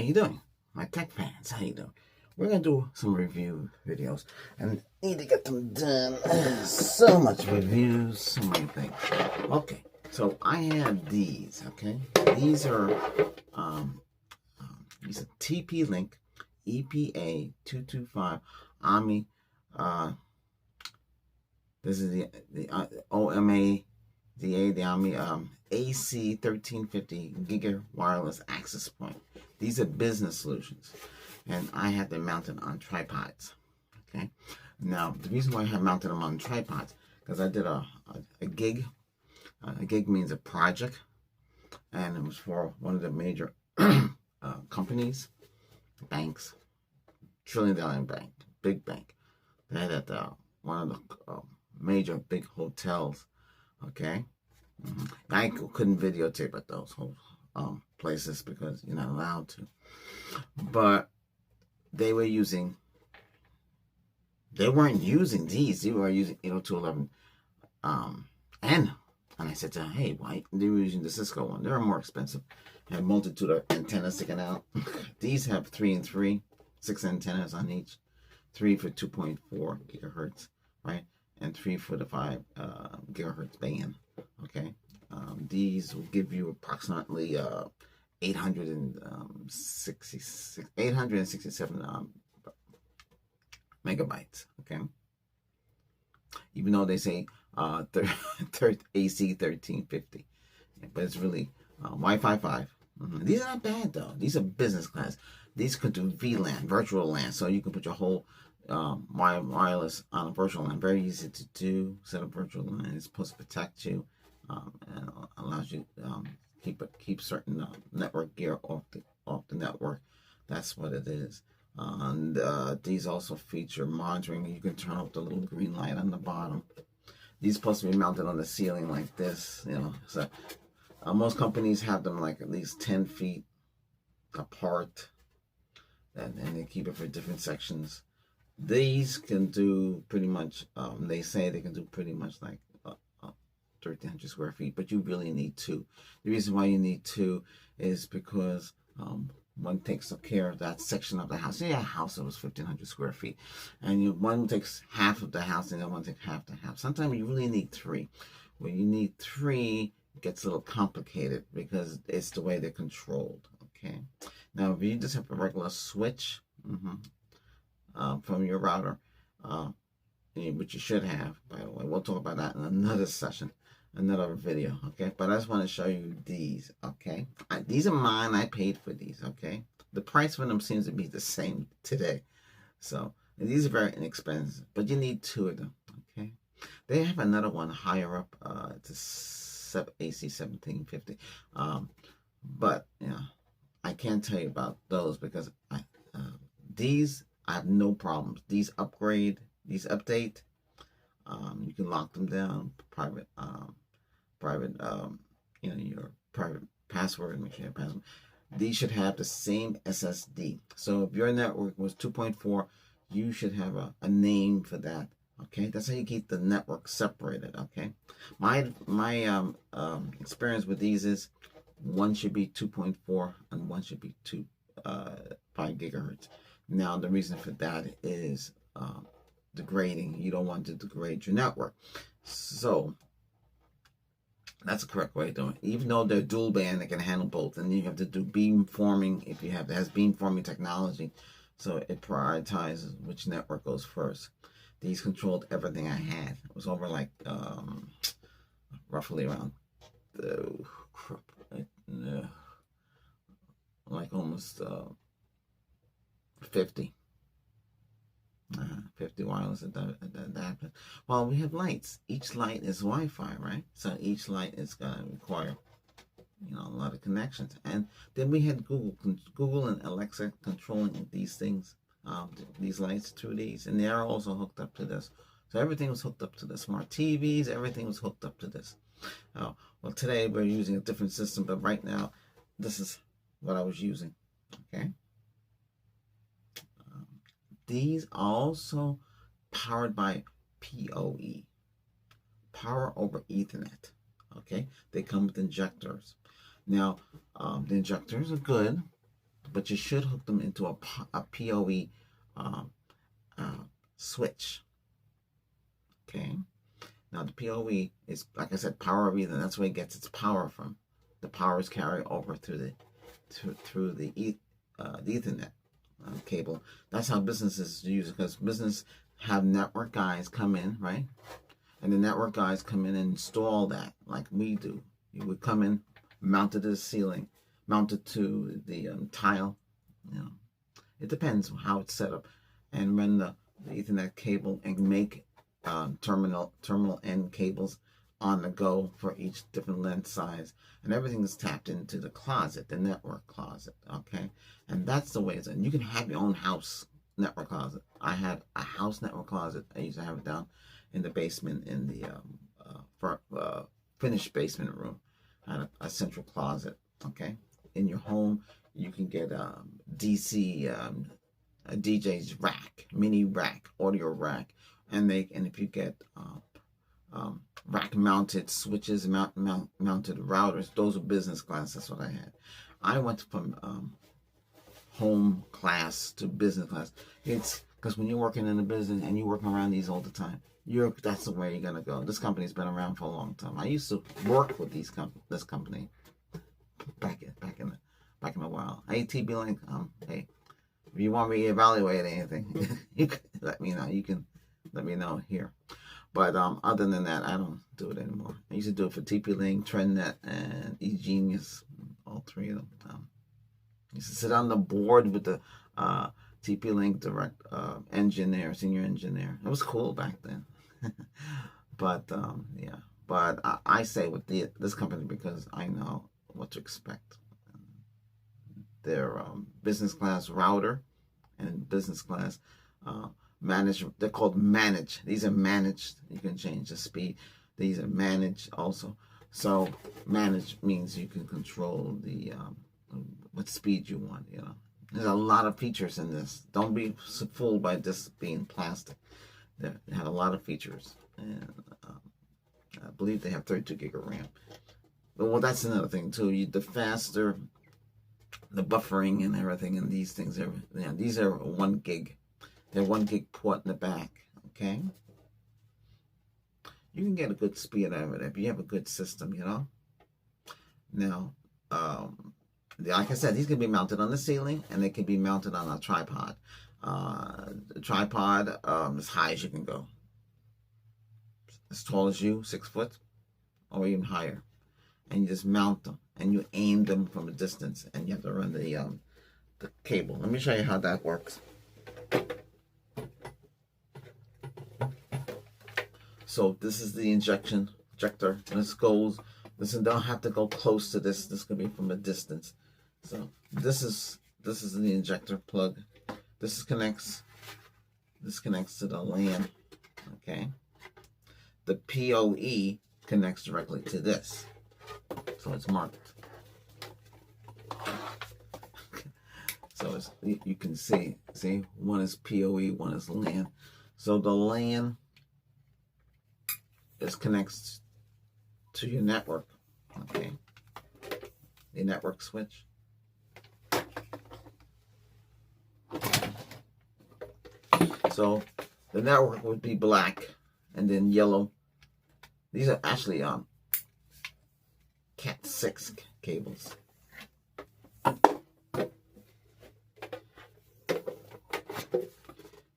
you doing? My tech fans, how you doing? We're gonna do some review videos and need to get them done. So much reviews, so many things. Okay, so I have these. Okay, these are TP-Link EPA 225 AMI. This is the OMA. The AMI AC 1350 Giga wireless access point. These are business solutions, and I had them mounted on tripods. Okay, now the reason why I have mounted them on tripods because I did a gig. A gig means a project, and it was for one of the major companies, banks, trillion-dollar bank, big bank. They had at one of the major big hotels. Okay, I couldn't videotape at those whole places because you're not allowed to. But they weren't using these. They were using 802.11 N. And I said to them, hey, why? They were using the Cisco one. They're more expensive. They have multitude of antennas sticking out. These have 3 and 3, 6 antennas on each. 3 for 2.4 gigahertz, right? And 3 for the 5 gigahertz band. Okay, these will give you approximately 867 megabytes. Okay, even though they say AC 1350, but it's really Wi-Fi 5. These are not bad though. These are business class. These could do VLAN, virtual LAN, so you can put your whole wireless on a virtual LAN. Very easy to do. Set up virtual LAN. It's supposed to protect you and allows you keep certain network gear off the network. That's what it is. And these also feature monitoring. You can turn off the little green light on the bottom. These supposed to be mounted on the ceiling like this, you know. So most companies have them like at least 10 feet apart, and they keep it for different sections. These can do pretty much, they say they can do pretty much like 1,300 square feet, but you really need 2. The reason why you need 2 is because one takes care of that section of the house. Yeah, a house that was 1,500 square feet, and one takes half of the house, and the other one takes half the house. Sometimes you really need 3. When you need 3, it gets a little complicated because it's the way they're controlled. Okay, now if you just have a regular switch from your router, which you should have, by the way, we'll talk about that in another session, another video. Okay, but I just want to show you these. Okay, these are mine. I paid for these. Okay, the price for them seems to be the same today, so these are very inexpensive, but you need 2 of them. Okay, they have another one higher up. It's a AC 1750, but yeah, I can't tell you about those because these I have no problems. These update. You can lock them down, private, your private password, make sure you have password. These should have the same SSD. So if your network was 2.4, you should have a name for that. Okay, that's how you keep the network separated. Okay, my experience with these is one should be 2.4 and one should be 5 gigahertz. Now the reason for that is degrading. You don't want to degrade your network, so that's the correct way of doing it. Even though they're dual band, they can handle both, and you have to do beamforming if you have. It has beamforming technology, so it prioritizes which network goes first. These controlled everything I had. It was over like roughly around like almost 50. 50 wireless adapters. Well, we have lights. Each light is Wi-Fi, right? So each light is going to require, a lot of connections. And then we had Google and Alexa controlling these things, these lights through these, and they are also hooked up to this. So everything was hooked up to the smart TVs. Everything was hooked up to this. Well, today we're using a different system, but right now, this is what I was using. Okay. These also powered by PoE, Power over Ethernet. Okay, they come with injectors. Now, the injectors are good. but you should hook them into a PoE um, switch. Okay. Now the PoE is, like I said, power of Ethernet. That's where it gets its power from. The power is carried over through the Ethernet cable. That's how businesses use it, because business have network guys come in, right? And the network guys come in and install that like we do. You would come in, mounted to the ceiling, mounted to the tile. You know, it depends how it's set up, and run the Ethernet cable and make terminal end cables on the go for each different length size, and everything is tapped into the closet, the network closet. Okay, and that's the way it's done. You can have your own house network closet. I had a house network closet. I used to have it down in the basement in the finished basement room. I had a central closet. Okay, in your home you can get DC a DJ's rack, mini rack, audio rack, and if you get rack mounted switches, mounted routers, those are business class. That's what I had. I went from home class to business class. It's because when you're working in a business and you're working around these all the time, that's the way you're gonna go. This company's been around for a long time. I used to work with this company back in a while. Hey, TB Link, hey, if you want me to evaluate anything, you can let me know. You can let me know here. But other than that, I don't do it anymore. I used to do it for TP-Link, TrendNet, and eGenius, all three of them. I used to sit on the board with the TP-Link direct senior engineer. It was cool back then. But yeah, but I say with this company because I know what to expect. Their business class router and business class managed. They're called managed. These are managed. You can change the speed. These are managed also. So managed means you can control the what speed you want. You know, there's a lot of features in this. Don't be fooled by this being plastic. They have a lot of features, and I believe they have 32 gig of RAM. Well, that's another thing too. The faster the buffering and everything, and these things are, these are 1 gig. They're 1 gig port in the back. Okay, you can get a good speed out of it if you have a good system, you know. Now, like I said, these can be mounted on the ceiling, and they can be mounted on a tripod. The tripod, as high as you can go, as tall as you, 6 foot, or even higher, and you just mount them, and you aim them from a distance, and you have to run the cable. Let me show you how that works. So this is the injector. This goes. Listen, don't have to go close to this. This can be from a distance. So this is the injector plug. This connects to the LAN. Okay. The PoE connects directly to this. So it's marked. So you can see, one is PoE, one is LAN. So the LAN connects to your network. Okay. The network switch. So the network would be black and then yellow. These are actually Cat 6 cables.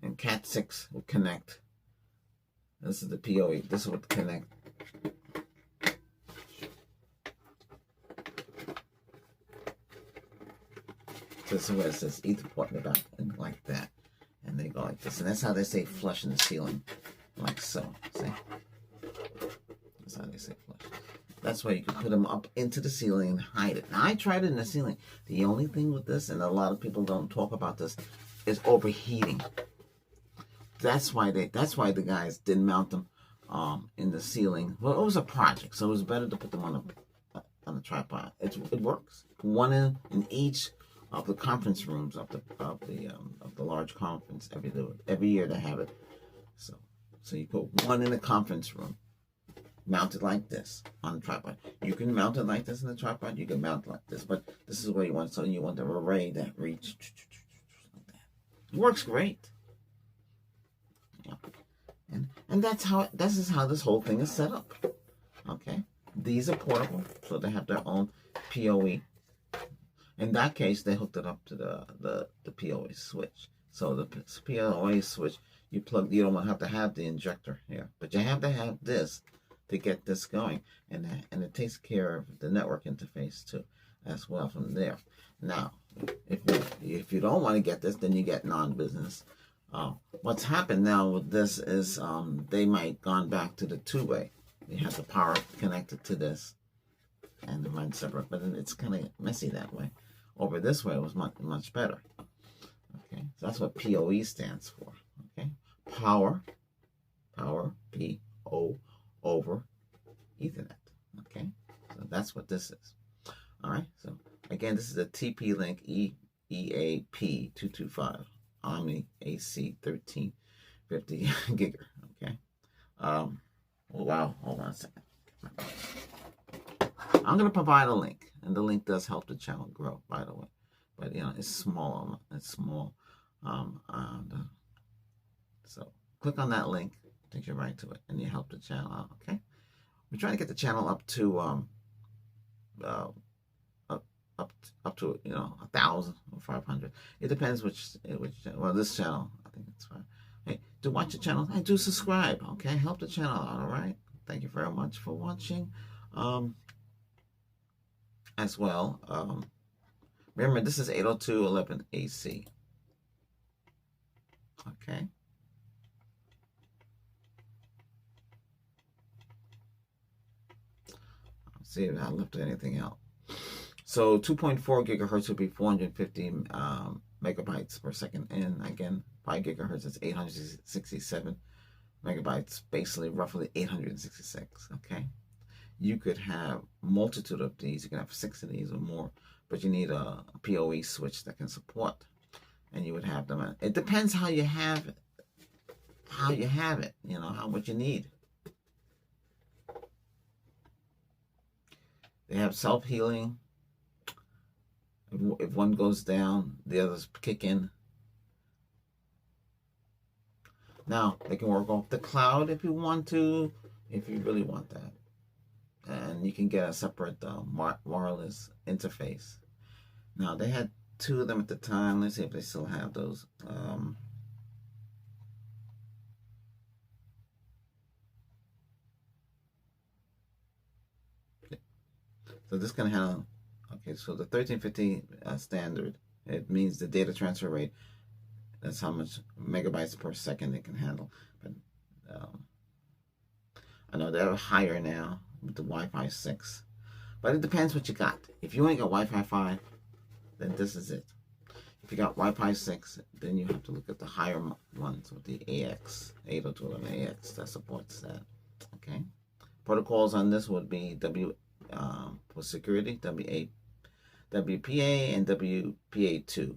And Cat 6 will connect. This is the PoE. This would connect. This is where it says Etherport in the back, and like that. And they go like this. And that's how they say flush in the ceiling. Like so. See? That's how they say flush. That's why you can put them up into the ceiling and hide it. Now, I tried it in the ceiling. The only thing with this, and a lot of people don't talk about this, is overheating. That's why the guys didn't mount them in the ceiling. Well, it was a project, so it was better to put them on a tripod. It works. One in each of the conference rooms of the large conference every year they have it. So you put one in the conference room, mount it like this on the tripod. You can mount it like this in the tripod. You can mount it like this, but this is where you want. So you want the array that reach like that. It works great. Yeah. And that's how this is how this whole thing is set up. Okay. These are portable, so they have their own PoE. In that case, they hooked it up to the PoE switch. So the PoE switch, you don't have to have the injector here, but you have to have this to get this going, and it takes care of the network interface too, as well from there. Now, if you don't want to get this, then you get non-business. What's happened now with this is they might gone back to the two-way. You have the power connected to this, and the run separate, but it's kind of messy that way. Over this way was much better. Okay, so that's what PoE stands for. Okay, power, P-O over Ethernet. Okay, so that's what this is. All right, so again, this is a TP-Link EAP225 Omni AC 1350 Giga. Okay. Oh, wow, hold on a second. I'm going to provide a link, and the link does help the channel grow, by the way. But, it's small. It's small. So click on that link, takes you right to it, and you help the channel out, okay? We're trying to get the channel up to, up to 1,000 or 500. It depends which well, this channel, I think it's fine. Hey, to watch the channel, hey, do subscribe, okay? Help the channel out, all right? Thank you very much for watching. As well, remember, this is 802.11 AC. Okay. Let's see if I left anything out. So 2.4 gigahertz would be 450 megabytes per second. And again, 5 gigahertz is 867 megabytes, basically roughly 866. Okay. You could have multitude of these. You can have 6 of these or more, but you need a PoE switch that can support, and you would have them. It depends how you have it. How you have it, what you need. They have self-healing. If one goes down, the others kick in. Now, they can work off the cloud if you want to, if you really want that. And you can get a separate wireless interface. Now, they had 2 of them at the time. Let's see if they still have those. So this can handle, okay, so the 1350 standard, it means the data transfer rate. That's how much megabytes per second it can handle. But I know they're higher now with the Wi-Fi 6. But it depends what you got. If you only got Wi-Fi 5, then this is it. If you got Wi-Fi 6, then you have to look at the higher ones with the AX, 802.11ax that supports that. Okay. Protocols on this would be for security, WPA and WPA2.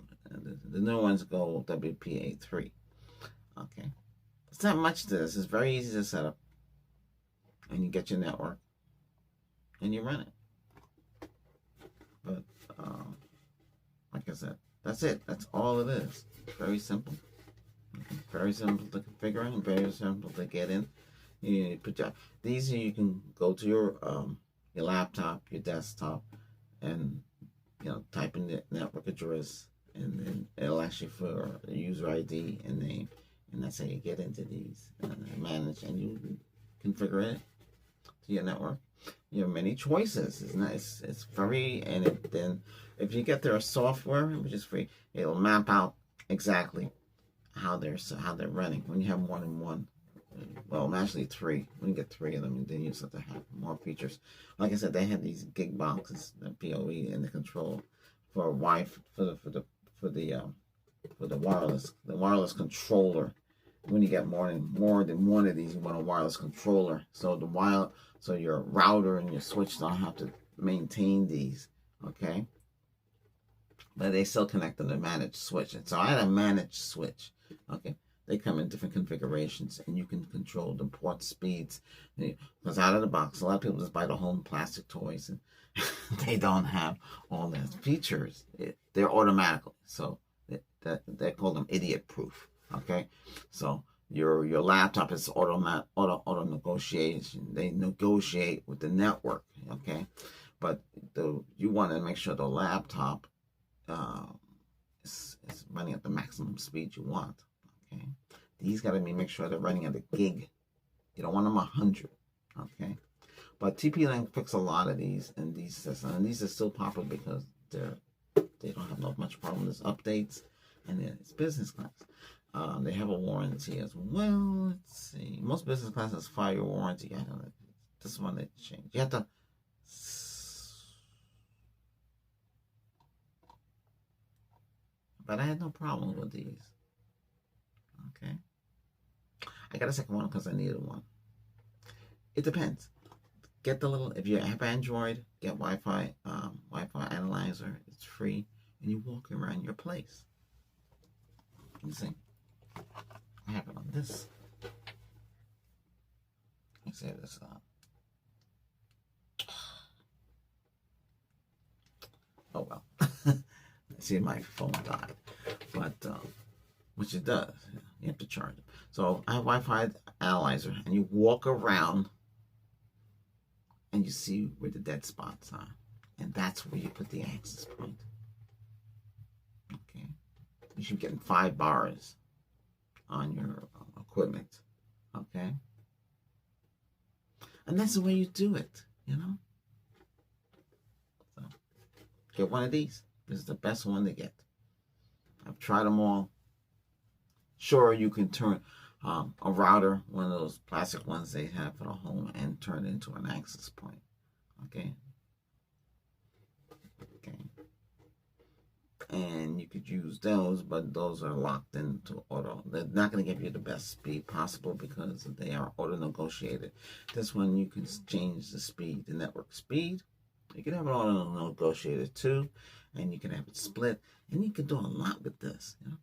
The new ones go WPA3. Okay. It's not much to this. It's very easy to set up. And you get your network. And you run it. But, like I said, that's it. That's all it is. Very simple. Very simple to configure and very simple to get in. You put these, you can go to your laptop, your desktop, and type in the network address, and then it'll ask you for a user ID and name, and that's how you get into these and manage, and you configure it to your network. You have many choices. It's nice. It's free, and then if you get their software, which is free, it'll map out exactly how they're running. When you have more than one, well, actually 3. When you get 3 of them, and then you start to have more features. Like I said, they have these gig boxes, the PoE, and the control for Wi-Fi for the wireless controller. When you get more than one of these, you want a wireless controller. So so your router and your switch don't have to maintain these. Okay. But they still connect to the managed switch. And so I had a managed switch. Okay. They come in different configurations, and you can control the port speeds. Because out of the box, a lot of people just buy the home plastic toys, and they don't have all the features. They're automatically, so they call them idiot proof. Okay, so your laptop is auto negotiation. They negotiate with the network. Okay, but you want to make sure the laptop is running at the maximum speed you want. Okay, these got to make sure they're running at a gig. You don't want them 100. Okay, but TP-Link fixed a lot of these in these systems, and these are still popular because they don't have much problem with updates, and it's business class. They have a warranty as well. Let's see. Most business classes 5-year warranty. I don't know. This one they changed. You have to. But I had no problem with these. Okay. I got a second one because I needed one. It depends. Get the little. If you have Android, get Wi-Fi analyzer. It's free, and you walk around your place. You see. I have it on this. Let me say this up. Oh well. See, my phone died, but which it does. You have to charge it. So I have Wi-Fi analyzer, and you walk around, and you see where the dead spots are, and that's where you put the access point. Okay, you should be getting 5 bars on your equipment. Okay, and that's the way you do it. You know. So get one of these. This is the best one to get. I've tried them all. Sure, you can turn a router, one of those plastic ones they have for the home, and turn it into an access point. Okay. Okay. And you could use those, but those are locked into auto. They're not going to give you the best speed possible because they are auto negotiated. This one you can change the speed, the network speed. You can have it auto negotiated too, and you can have it split, and you can do a lot with this. You know?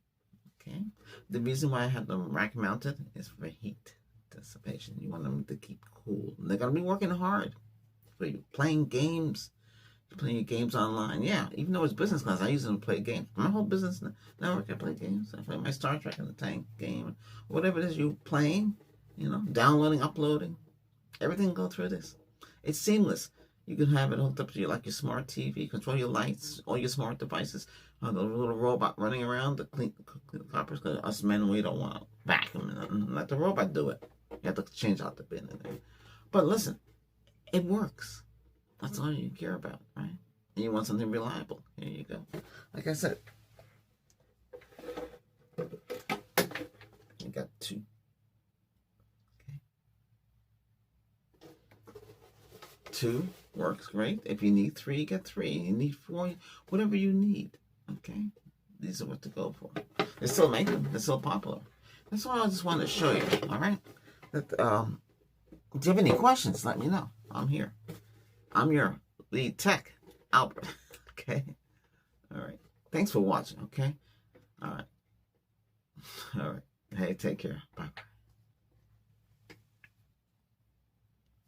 Okay. The reason why I have them rack mounted is for heat dissipation. You want them to keep cool. And they're gonna be working hard for you, playing games. Playing your games online. Yeah, even though it's business class, I use them to play games. My whole business network, I play games. I play my Star Trek in the Tank game. Whatever it is you playing, you know, downloading, uploading. Everything go through this. It's seamless. You can have it hooked up to your smart TV, control your lights, all your smart devices. The little robot running around to clean the carpets. Because us men, we don't want to vacuum and let the robot do it. You have to change out the bin in there. But listen, it works. That's all you care about, right? And you want something reliable. Here you go. Like I said, you got 2. Okay. 2 works great. If you need 3, get 3. You need 4, whatever you need. Okay? These are what to go for. They still make them. They're still popular. That's why I just wanted to show you. All right? That, if you have any questions, let me know. I'm here. I'm your lead tech, Albert. Okay? All right. Thanks for watching, okay? All right. All right. Hey, take care. Bye-bye.